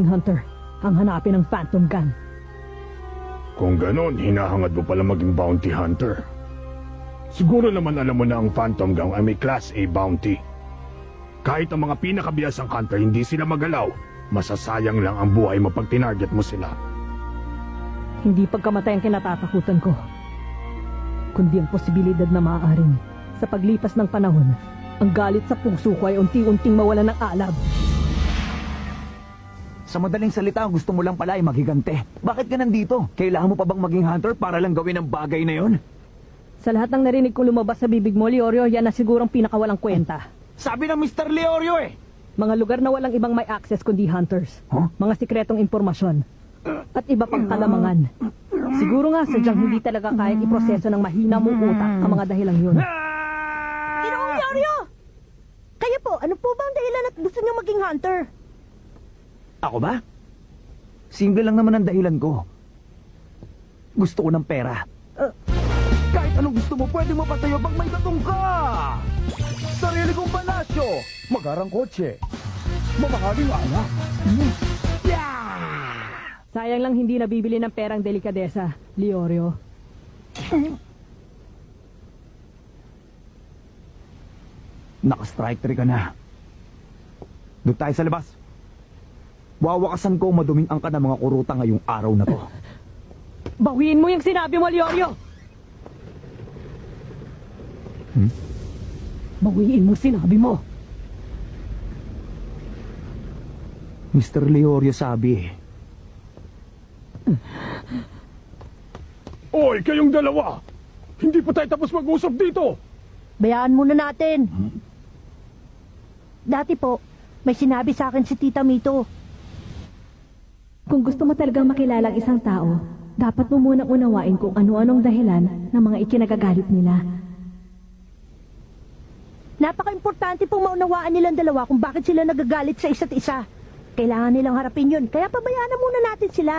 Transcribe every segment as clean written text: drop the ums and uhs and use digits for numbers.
Hunter ang hanapin ng Phantom Gun. Kung ganon, hinahangad mo pala maging bounty hunter. Siguro naman alam mo na ang Phantom Gun ay may Class A bounty. Kahit ang mga pinakabiyasang hunter hindi sila magalaw, masasayang lang ang buhay mo pag tinarget mo sila. Hindi pagkamatay ang kinatatakutan ko, kundi ang posibilidad na maaaring sa paglipas ng panahon, ang galit sa puso ko ay unti-unting mawala ng alab. Sa madaling salita, gusto mo lang pala ay maghigante. Bakit ka nandito? Kailangan mo pa bang maging hunter para lang gawin ang bagay na yon? Sa lahat ng narinig kong lumabas sa bibig mo, Leorio, yan na sigurong pinakawalang kwenta. Sabi ng Mr. Leorio eh! Mga lugar na walang ibang may access kundi hunters. Huh? Mga sikretong impormasyon. At iba pang kalamangan. Siguro nga sadyang hindi talaga kayang iproseso ng mahina mong utak ang mga dahilang yun. Ginoong Leorio! Kayo po, ano po ba ang dahilan at gusto niyo maging hunter? Ako ba? Simple lang naman ang dahilan ko. Gusto ko ng pera. Kahit anong gusto mo, pwede mapatayo pag may tatong ka! Sarili kong palasyo! Magarang kotse! Mamahaling anak! Yeah! Sayang lang hindi nabibili ng perang delikadesa, Leorio. Naka-strike 3 ka na. Doon tayo sa labas. Wawakasan ko maduming ang ka ng mga kuruta ngayong araw na to. Bawiin mo yung sinabi mo, Leorio! Bawiin mo sinabi mo! Mr. Leorio sabi. Oy, kayong dalawa! Hindi pa tayo tapos mag-usap dito! Bayaan muna natin. Dati po, may sinabi sa akin si Tita Mito. Kung gusto mo talagang makilala ang isang tao, dapat mo munang unawain kung ano-anong dahilan ng mga ikinagagalit nila. Napaka-importante pong maunawaan nilang dalawa kung bakit sila nagagalit sa isa't isa. Kailangan nilang harapin yun, kaya pabayaan na muna natin sila.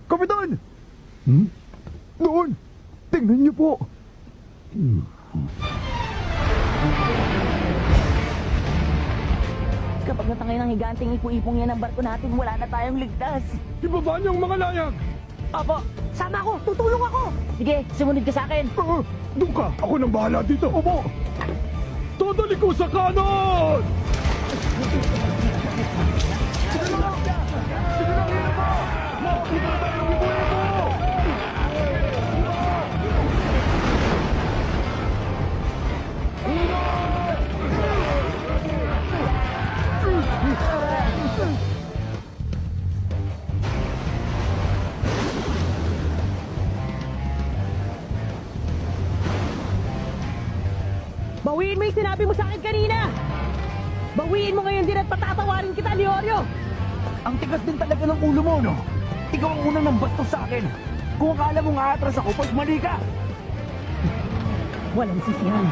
Kapitan! Doon! Tingnan niyo po! Kapag natangay ng higanting ipu-ipong yan ang barko natin, wala na tayong ligtas. Ibaba niyo ang mga layag! Apo, sama ako! Tutulong ako! Sige, sumunod ka sa akin. Doon ka! Ako nang bahala dito! Opo! Todo liko sa kanon! Bawiin mo yung sinabi mo sa akin kanina! Bawiin mo ngayon din at patatawarin kita, Leorio! Ang tigas din talaga ng ulo mo, no? Ikaw ang unang nang bastos sa akin. Kung akala mong aatras ako, pag mali ka! Walang sisihan.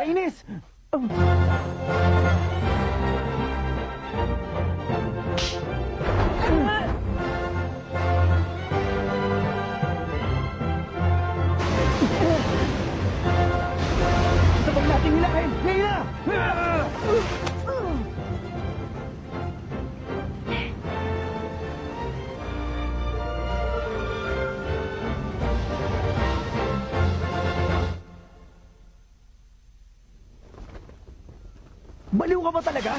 Kainis! Sabag natin nilahin! Ngayon na! Baliw ka ba talaga?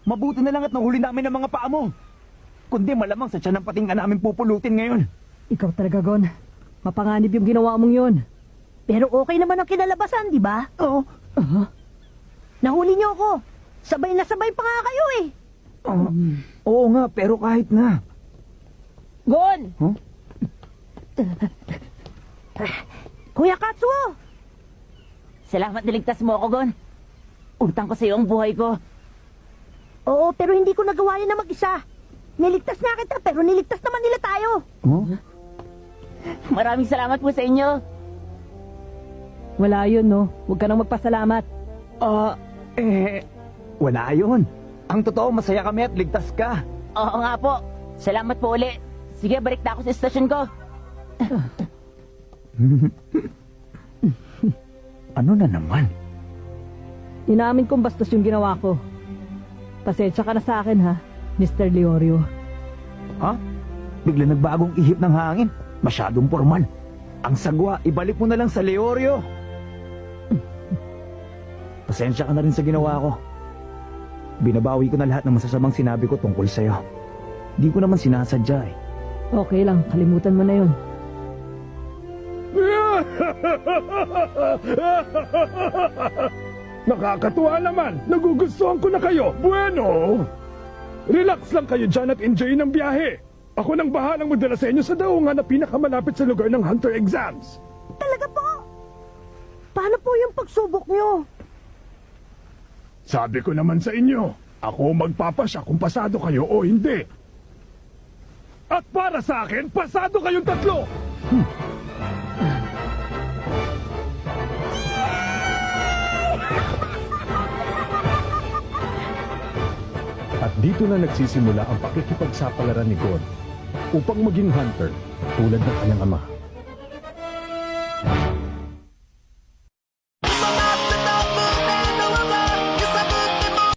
Mabuti na lang at nahuli namin ang mga paa mo. Kundi malamang sa tiyan ng pating ka namin pupulutin ngayon. Ikaw talaga, Gon. Mapanganib yung ginawa mong yun. Pero okay naman ang kinalabasan, di ba? Oo. Nahuli niyo ako. Sabay na sabay pa nga kayo eh. Oo nga, pero kahit na. Gon! Huh? Kuya Katsuo! Salamat niligtas mo ako, Gon. Utang ko sa iyo ang buhay ko. Oo, pero hindi ko nagawa yan na mag-isa. Niligtas nga kita, pero niligtas naman nila tayo. Oh? Maraming salamat po sa inyo. Wala yun, no? Huwag ka nang magpasalamat. Wala yun. Ang totoo, masaya kami at ligtas ka. Oo nga po. Salamat po uli. Sige, balik na ako sa estasyon ko. Ano na naman? Inamin kong bastos yung ginawa ko. Pasensya ka na sa akin, ha, Mr. Leorio. Ha? Bigla nagbagong ihip ng hangin. Masyadong formal. Ang sagwa, ibalik mo na lang sa Leorio. Pasensya ka na rin sa ginawa ko. Binabawi ko na lahat ng masasamang sinabi ko tungkol sa'yo. Di ko naman sinasadya eh. Okay lang, kalimutan mo na yun. Nakakatuwa naman. Nagugustuhan ko na kayo. Bueno! Relax lang kayo dyan at enjoy ng biyahe. Ako nang bahalang magdala sa inyo sa daungan na pinakamalapit sa lugar ng Hunter exams. Talaga po? Paano po yung pagsubok nyo? Sabi ko naman sa inyo, ako magpapasya kung pasado kayo o hindi. At para sa akin, pasado kayong tatlo! At dito na nagsisimula ang pakikipagsapalaran ni God upang maging hunter tulad ng kanyang ama.